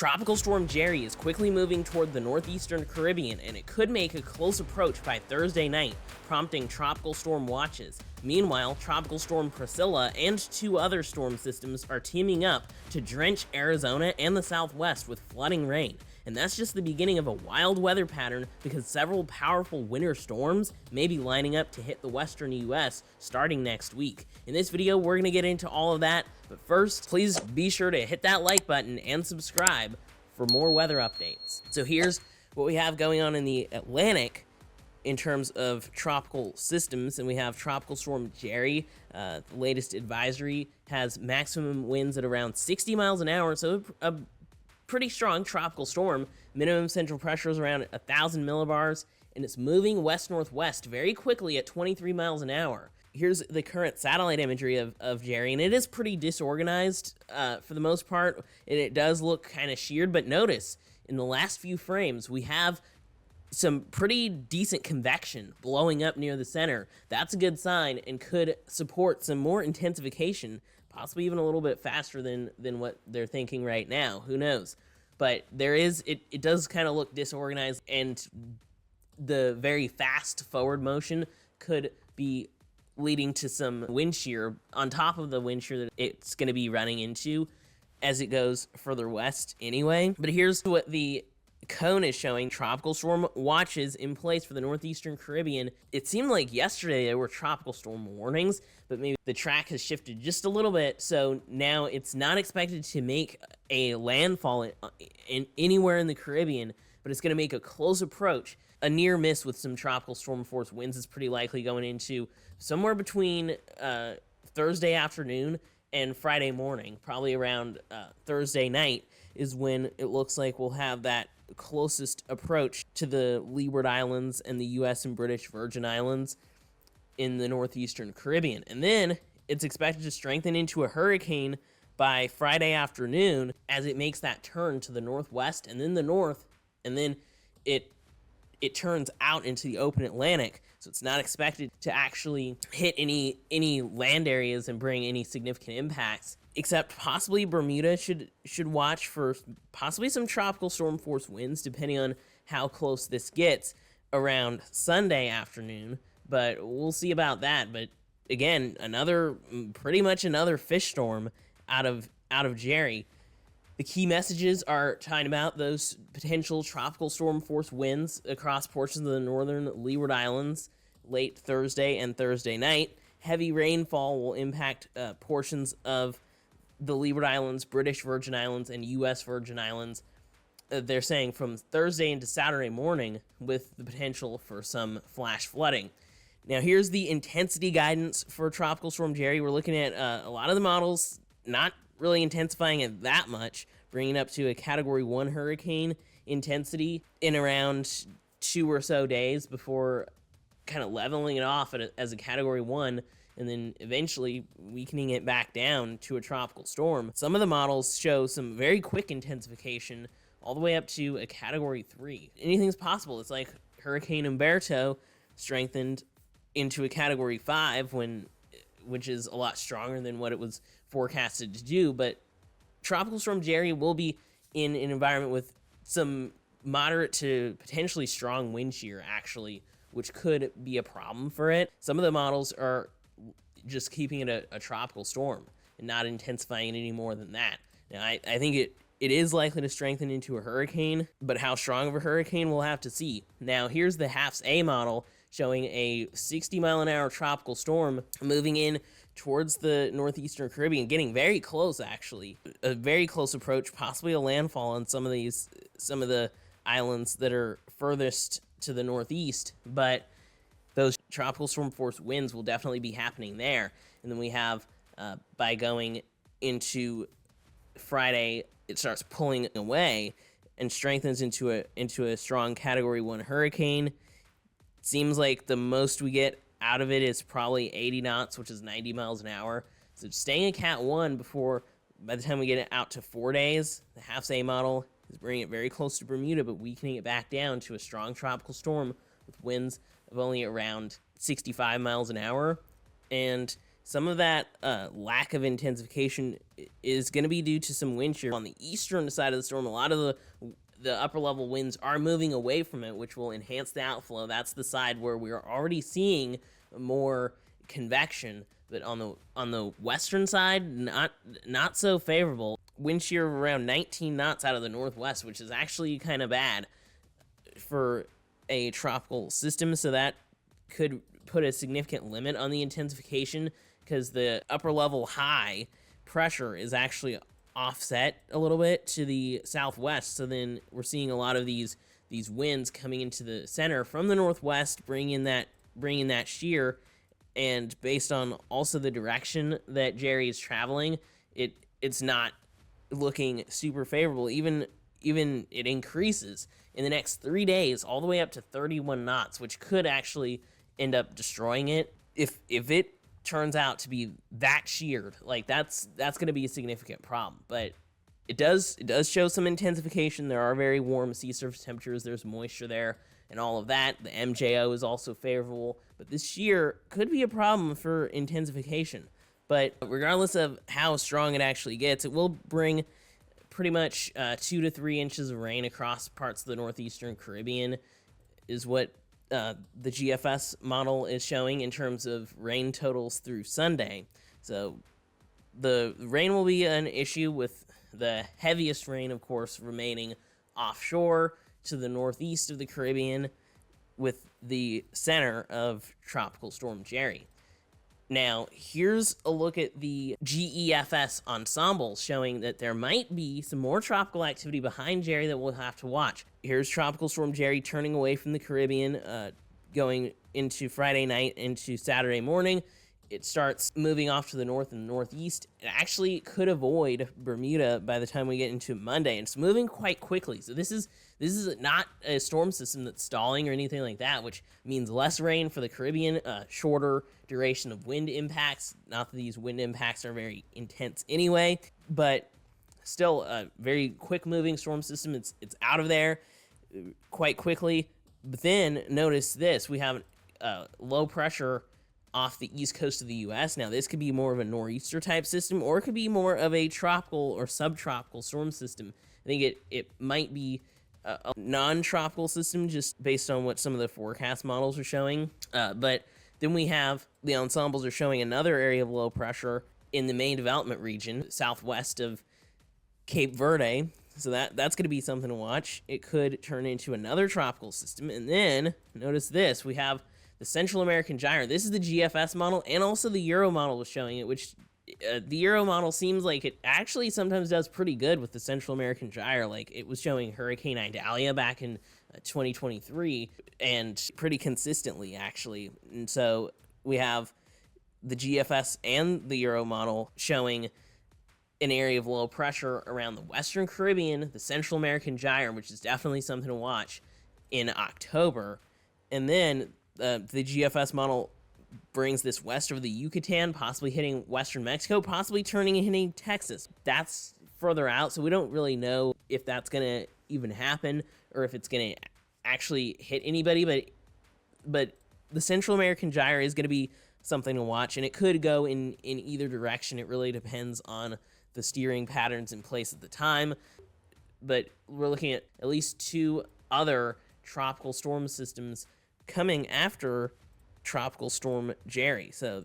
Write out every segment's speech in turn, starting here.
Tropical Storm Jerry is quickly moving toward the northeastern Caribbean, and it could make a close approach by Thursday night, prompting tropical storm watches. Meanwhile, Tropical Storm Priscilla and two other storm systems are teaming up to drench Arizona and the Southwest with flooding rain. And that's just the beginning of a wild weather pattern, because several powerful winter storms may be lining up to hit the western US starting next week. In this video, we're going to get into all of that, but first, please be sure to hit that like button and subscribe for more weather updates. So here's what we have going on in the Atlantic in terms of tropical systems, and we have Tropical Storm Jerry. The latest advisory has maximum winds at around 60 miles an hour, so a pretty strong tropical storm. Minimum central pressure is around 1,000 millibars, and it's moving west-northwest very quickly at 23 miles an hour. Here's the current satellite imagery of Jerry, and it is pretty disorganized for the most part, and it does look kind of sheared, but notice, in the last few frames, we have some pretty decent convection blowing up near the center. That's a good sign and could support some more intensification, possibly even a little bit faster than what they're thinking right now. Who knows? But there is, it does kind of look disorganized, and the very fast forward motion could be leading to some wind shear on top of the wind shear that it's going to be running into as it goes further west anyway. But here's what the cone is showing: tropical storm watches in place for the northeastern Caribbean. It seemed like yesterday there were tropical storm warnings, but maybe the track has shifted just a little bit, so now it's not expected to make a landfall in anywhere in the Caribbean, but it's going to make a close approach. A near miss with some tropical storm force winds is pretty likely going into somewhere between Thursday afternoon and Friday morning. Probably around Thursday night is when it looks like we'll have that closest approach to the Leeward Islands and the U.S. and British Virgin Islands in the northeastern Caribbean. And then it's expected to strengthen into a hurricane by Friday afternoon as it makes that turn to the northwest and then the north, and then it turns out into the open Atlantic. So it's not expected to actually hit any land areas and bring any significant impacts, except possibly Bermuda should watch for possibly some tropical storm force winds, depending on how close this gets around Sunday afternoon. But we'll see about that. But again, pretty much another fish storm out of Jerry. The key messages are talking about those potential tropical storm force winds across portions of the northern Leeward Islands late Thursday and Thursday night. Heavy rainfall will impact portions of the Leeward Islands, British Virgin Islands, and U.S. Virgin Islands. They're saying from Thursday into Saturday morning, with the potential for some flash flooding. Now, here's the intensity guidance for Tropical Storm Jerry. We're looking at a lot of the models not really intensifying it that much, bringing it up to a Category 1 hurricane intensity in around 2 or so days before kind of leveling it off as a Category 1, and then eventually weakening it back down to a tropical storm. Some of the models show some very quick intensification, all the way up to a Category 3. Anything's possible. It's like Hurricane Umberto strengthened into a Category 5, which is a lot stronger than what it was forecasted to do. But Tropical Storm Jerry will be in an environment with some moderate to potentially strong wind shear, actually, which could be a problem for it. Some of the models are just keeping it a tropical storm and not intensifying it any more than that. Now, I think it is likely to strengthen into a hurricane, but how strong of a hurricane we'll have to see. Now, here's the HAFS A model showing a 60-mile-an-hour tropical storm moving in towards the northeastern Caribbean, getting very close, actually. A very close approach, possibly a landfall on some of the islands that are furthest to the northeast, but those tropical storm force winds will definitely be happening there. And then we have, by going into Friday, it starts pulling away and strengthens into a strong Category 1 hurricane. Seems like the most we get out of it is probably 80 knots, which is 90 miles an hour. So staying at Cat 1 before, by the time we get it out to 4 days, the HAFS A model is bringing it very close to Bermuda, but weakening it back down to a strong tropical storm with winds of only around 65 miles an hour. And some of that lack of intensification is going to be due to some wind shear on the eastern side of the storm. A lot of the upper level winds are moving away from it, which will enhance the outflow. That's the side where we are already seeing more convection, but on the western side, not so favorable. Wind shear of around 19 knots out of the northwest, which is actually kind of bad for a tropical system, so that could put a significant limit on the intensification, because the upper level high pressure is actually offset a little bit to the southwest. So then we're seeing a lot of these winds coming into the center from the northwest, bringing that shear. And based on also the direction that Jerry is traveling, it's not looking super favorable. Even it increases in the next 3 days all the way up to 31 knots, which could actually end up destroying it if it turns out to be that sheared. Like, that's going to be a significant problem. But it does show some intensification. There are very warm sea surface temperatures. There's moisture there and all of that. The MJO is also favorable, but this shear could be a problem for intensification. But regardless of how strong it actually gets, it will bring pretty much 2 to 3 inches of rain across parts of the northeastern Caribbean, is what the GFS model is showing in terms of rain totals through Sunday. So the rain will be an issue, with the heaviest rain, of course, remaining offshore to the northeast of the Caribbean, with the center of Tropical Storm Jerry. Now, here's a look at the GEFS ensemble, showing that there might be some more tropical activity behind Jerry that we'll have to watch. Here's Tropical Storm Jerry turning away from the Caribbean, going into Friday night into Saturday morning. It starts moving off to the north and northeast. It actually could avoid Bermuda by the time we get into Monday, and it's moving quite quickly. So this is not a storm system that's stalling or anything like that, which means less rain for the Caribbean, shorter duration of wind impacts. Not that these wind impacts are very intense anyway, but still a very quick moving storm system. It's out of there quite quickly. But then notice this: we have low pressure off the east coast of the U.S. Now, this could be more of a nor'easter type system, or it could be more of a tropical or subtropical storm system. I think it might be a non-tropical system, just based on what some of the forecast models are showing. But then we have the ensembles are showing another area of low pressure in the main development region, southwest of Cape Verde. So that's going to be something to watch. It could turn into another tropical system. And then, notice this, we have the Central American Gyre. This is the GFS model, and also the Euro model was showing it, which the Euro model seems like it actually sometimes does pretty good with the Central American Gyre. Like, it was showing Hurricane Idalia back in 2023, and pretty consistently, actually. And so we have the GFS and the Euro model showing an area of low pressure around the Western Caribbean, the Central American Gyre, which is definitely something to watch in October. And then the GFS model brings this west over the Yucatan, possibly hitting western Mexico, possibly turning and hitting Texas. That's further out, so we don't really know if that's going to even happen or if it's going to actually hit anybody. But the Central American Gyre is going to be something to watch, and it could go in either direction. It really depends on the steering patterns in place at the time. But we're looking at least 2 other tropical storm systems coming after Tropical Storm Jerry. So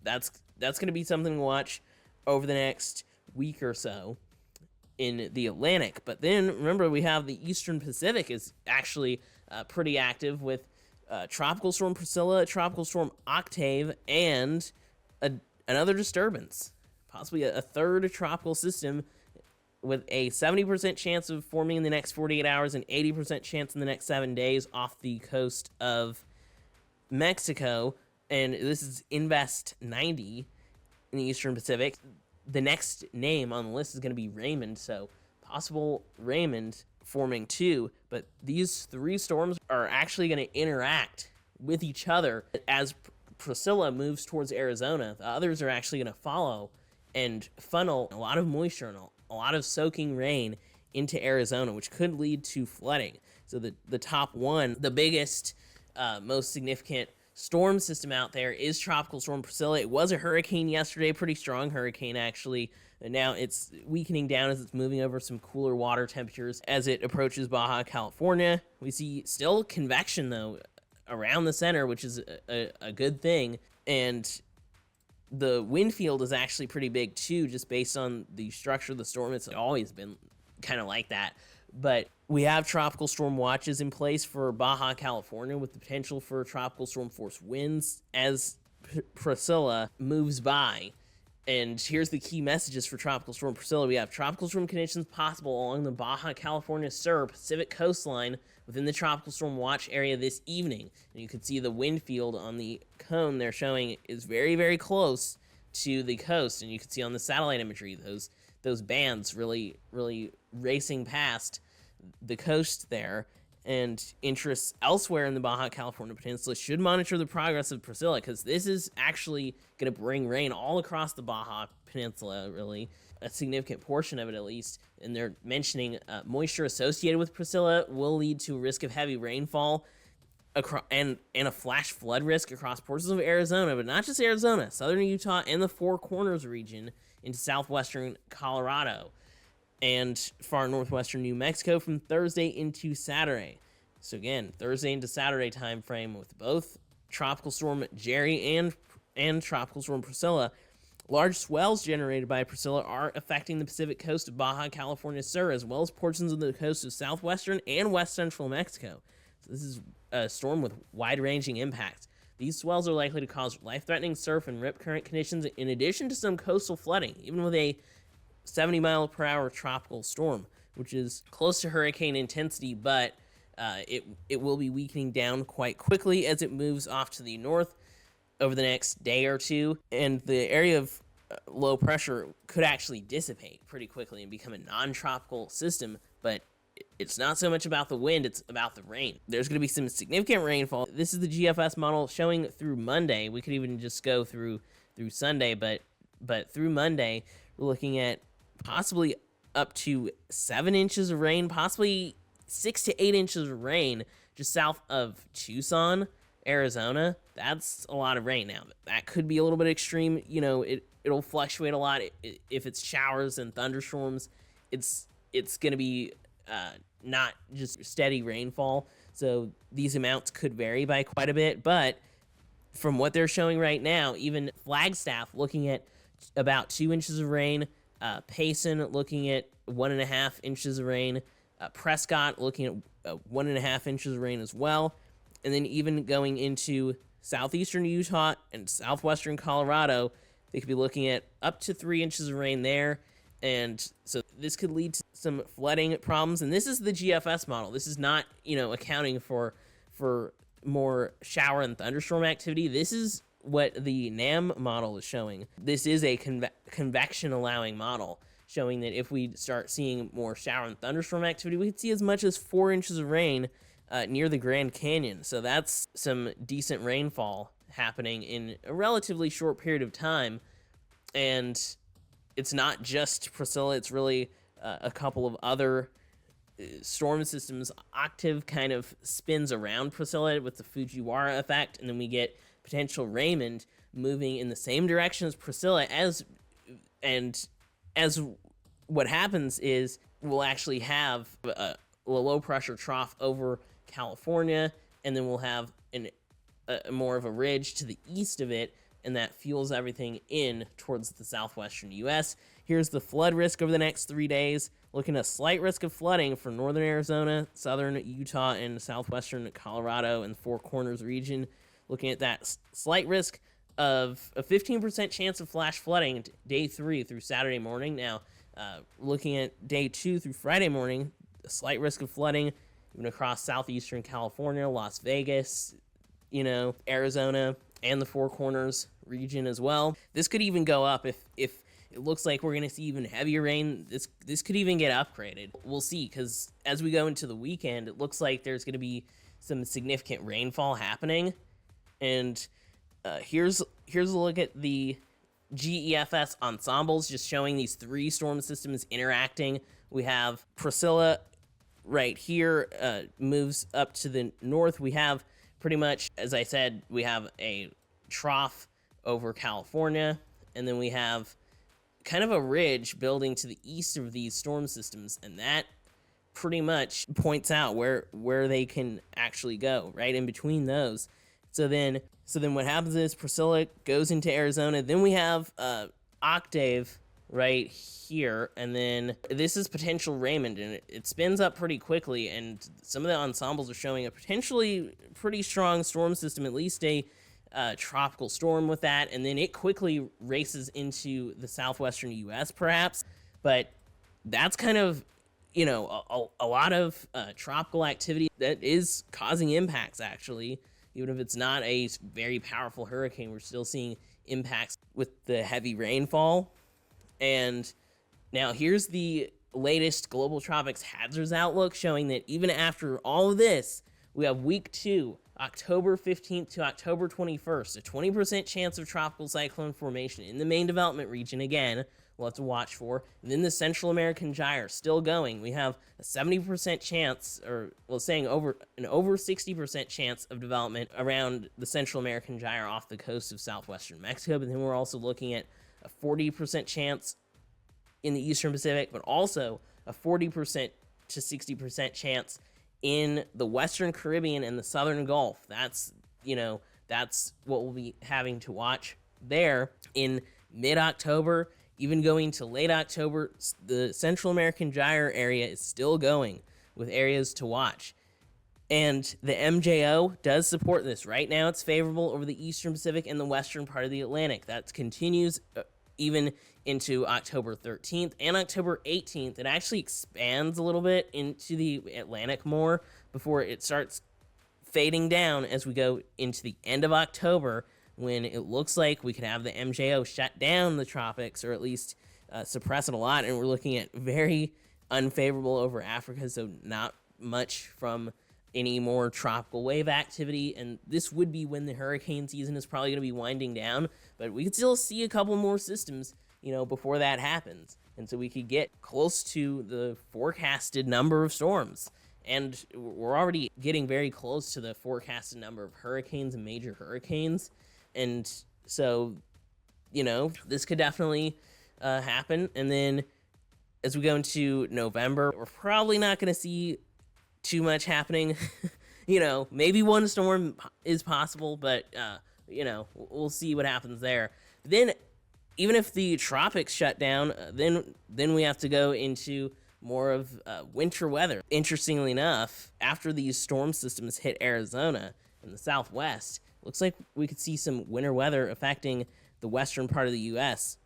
that's going to be something to watch over the next week or so in the Atlantic. But then remember, we have the Eastern Pacific is actually pretty active with Tropical Storm Priscilla, Tropical Storm Octave, and another disturbance, possibly a third tropical system, with a 70% chance of forming in the next 48 hours and 80% chance in the next 7 days off the coast of Mexico. And this is Invest 90 in the Eastern Pacific. The next name on the list is going to be Raymond, so possible Raymond forming too. But these 3 storms are actually going to interact with each other as Priscilla moves towards Arizona. The others are actually going to follow and funnel a lot of moisture and a lot of soaking rain into Arizona, which could lead to flooding. So the top one, the biggest, most significant storm system out there is Tropical Storm Priscilla. It was a hurricane yesterday, pretty strong hurricane actually. And now it's weakening down as it's moving over some cooler water temperatures as it approaches Baja California. We see still convection though around the center, which is a good thing. And the wind field is actually pretty big too, just based on the structure of the storm. It's always been kind of like that. But we have tropical storm watches in place for Baja California with the potential for tropical storm force winds as Priscilla moves by. And here's the key messages for Tropical Storm Priscilla. We have tropical storm conditions possible along the Baja California Sur Pacific coastline within the Tropical Storm Watch area this evening. And you can see the wind field on the cone they're showing is very, very close to the coast. And you can see on the satellite imagery those bands really, really racing past the coast there. And interests elsewhere in the Baja California Peninsula should monitor the progress of Priscilla, because this is actually going to bring rain all across the Baja Peninsula, really, a significant portion of it at least. And they're mentioning moisture associated with Priscilla will lead to a risk of heavy rainfall and a flash flood risk across portions of Arizona, but not just Arizona, southern Utah and the Four Corners region into southwestern Colorado and far northwestern New Mexico from Thursday into Saturday. So again, Thursday into Saturday time frame with both Tropical Storm Jerry and Tropical Storm Priscilla. Large swells generated by Priscilla are affecting the Pacific coast of Baja California Sur, as well as portions of the coast of southwestern and west central Mexico. So this is a storm with wide-ranging impacts. These swells are likely to cause life-threatening surf and rip current conditions, in addition to some coastal flooding, even with a 70-mile-per-hour tropical storm, which is close to hurricane intensity, but it will be weakening down quite quickly as it moves off to the north over the next day or two, and the area of low pressure could actually dissipate pretty quickly and become a non-tropical system, but it's not so much about the wind, it's about the rain. There's going to be some significant rainfall. This is the GFS model showing through Monday. We could even just go through Sunday, but through Monday, we're looking at possibly up to 7 inches of rain, possibly 6 to 8 inches of rain just south of Tucson, Arizona. That's a lot of rain. Now, that could be a little bit extreme. You know, it'll fluctuate a lot. If it's showers and thunderstorms, it's going to be not just steady rainfall. So these amounts could vary by quite a bit. But from what they're showing right now, even Flagstaff looking at about 2 inches of rain, Payson looking at 1.5 inches of rain, Prescott looking at 1.5 inches of rain as well. And then even going into southeastern Utah and southwestern Colorado, they could be looking at up to 3 inches of rain there. And so this could lead to some flooding problems. And this is the GFS model. This is not, accounting for more shower and thunderstorm activity. This is what the NAM model is showing. This is a convection allowing model, showing that if we start seeing more shower and thunderstorm activity, we could see as much as 4 inches of rain near the Grand Canyon. So that's some decent rainfall happening in a relatively short period of time. And it's not just Priscilla, it's really a couple of other storm systems. Octave kind of spins around Priscilla with the Fujiwara effect, and then we get potential Raymond moving in the same direction as Priscilla, as what happens is we'll actually have a low pressure trough over California, and then we'll have more of a ridge to the east of it, and that fuels everything in towards the southwestern U.S. Here's the flood risk over the next 3 days. Looking at a slight risk of flooding for northern Arizona, southern Utah, and southwestern Colorado and Four Corners region. Looking at that slight risk of a 15% chance of flash flooding day 3 through Saturday morning. Now, looking at day 2 through Friday morning, a slight risk of flooding even across southeastern California, Las Vegas, Arizona, and the Four Corners region as well. This could even go up if it looks like we're going to see even heavier rain. This could even get upgraded. We'll see, because as we go into the weekend, it looks like there's going to be some significant rainfall happening. And here's a look at the GEFS ensembles, just showing these 3 storm systems interacting. We have Priscilla right here, moves up to the north. We have pretty much, as I said, we have a trough over California, and then we have kind of a ridge building to the east of these storm systems, and that pretty much points out where they can actually go, right in between those. So then what happens is Priscilla goes into Arizona. Then we have Octave right here, and then this is potential Raymond, and it spins up pretty quickly, and some of the ensembles are showing a potentially pretty strong storm system, at least a tropical storm with that, and then it quickly races into the southwestern U.S. perhaps, but that's kind of, you know, a lot of tropical activity that is causing impacts, actually. Even if it's not a very powerful hurricane, we're still seeing impacts with the heavy rainfall. And now here's the latest global tropics hazards outlook, showing that even after all of this, we have week 2, October 15th to October 21st, a 20% chance of tropical cyclone formation in the main development region. Again, we'll have to watch for. And then the Central American Gyre still going. We have a 70% chance, or saying over 60% chance of development around the Central American Gyre off the coast of southwestern Mexico. But then we're also looking at a 40% chance in the Eastern Pacific, but also a 40% to 60% chance in the Western Caribbean and the Southern Gulf. That's what we'll be having to watch there in mid-October, even going to late October. The Central American Gyre area is still going with areas to watch. And the MJO does support this. Right now it's favorable over the Eastern Pacific and the western part of the Atlantic. That continues even into October 13th and October 18th. It actually expands a little bit into the Atlantic more before it starts fading down as we go into the end of October, when it looks like we could have the MJO shut down the tropics, or at least suppress it a lot. And we're looking at very unfavorable over Africa, so not much from any more tropical wave activity. And this would be when the hurricane season is probably going to be winding down, but we could still see a couple more systems, before that happens. And so we could get close to the forecasted number of storms. And we're already getting very close to the forecasted number of hurricanes and major hurricanes. And so, this could definitely happen. And then as we go into November, we're probably not going to see too much happening. Maybe one storm is possible, but, we'll see what happens there. Then, even if the tropics shut down, then we have to go into more of winter weather. Interestingly enough, after these storm systems hit Arizona and the Southwest, looks like we could see some winter weather affecting the western part of the U.S.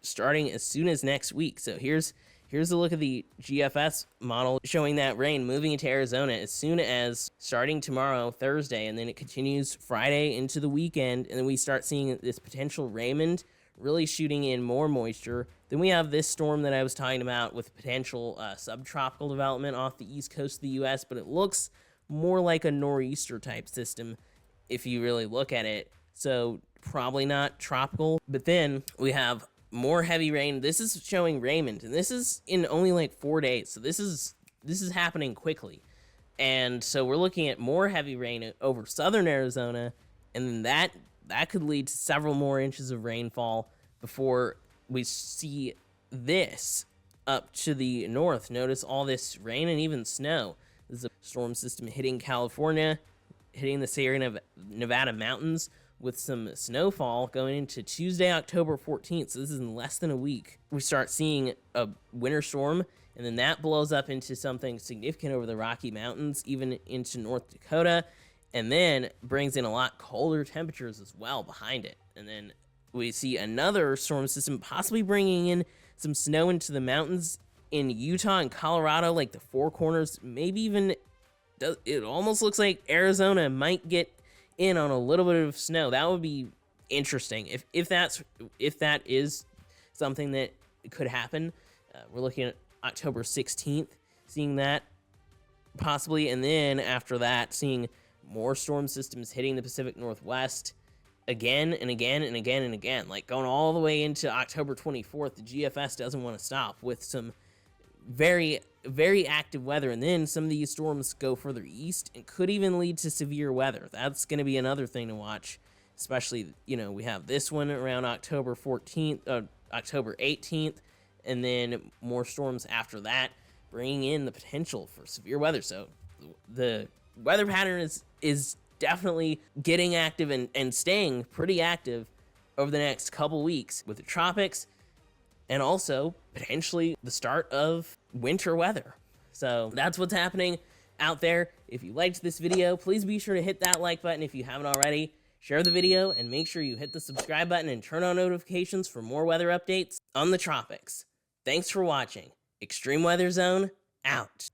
starting as soon as next week. So here's a look at the GFS model showing that rain moving into Arizona as soon as starting tomorrow, Thursday, and then it continues Friday into the weekend, and then we start seeing this potential Raymond really shooting in more moisture. Then we have this storm that I was talking about with potential subtropical development off the east coast of the U.S., but it looks more like a nor'easter type system if you really look at it. So probably not tropical. But then we have more heavy rain. This is showing Raymond, and this is in only like 4 days. So this is happening quickly. And so we're looking at more heavy rain over southern Arizona, and then that could lead to several more inches of rainfall before we see this up to the north. Notice all this rain and even snow. This is a storm system hitting California, hitting the Sierra Nevada mountains with some snowfall going into Tuesday, October 14th. So this is in less than a week. We start seeing a winter storm, and then that blows up into something significant over the Rocky Mountains, even into North Dakota, and then brings in a lot colder temperatures as well behind it. And then we see another storm system possibly bringing in some snow into the mountains in Utah and Colorado, like the Four Corners. Maybe even, it almost looks like Arizona might get in on a little bit of snow. That would be interesting if that is something that could happen. We're looking at October 16th, seeing that possibly, and then after that, seeing more storm systems hitting the Pacific Northwest again and again and again and again, like going all the way into October 24th. The GFS doesn't want to stop with some very, very active weather. And then some of these storms go further east and could even lead to severe weather. That's going to be another thing to watch, especially, we have this one around October 14th, October 18th, and then more storms after that, bringing in the potential for severe weather. So the weather pattern is definitely getting active and staying pretty active over the next couple weeks with the tropics, and also potentially the start of winter weather. So that's what's happening out there. If you liked this video, please be sure to hit that like button if you haven't already. Share the video and make sure you hit the subscribe button and turn on notifications for more weather updates on the tropics. Thanks for watching. Extreme Weather Zone out.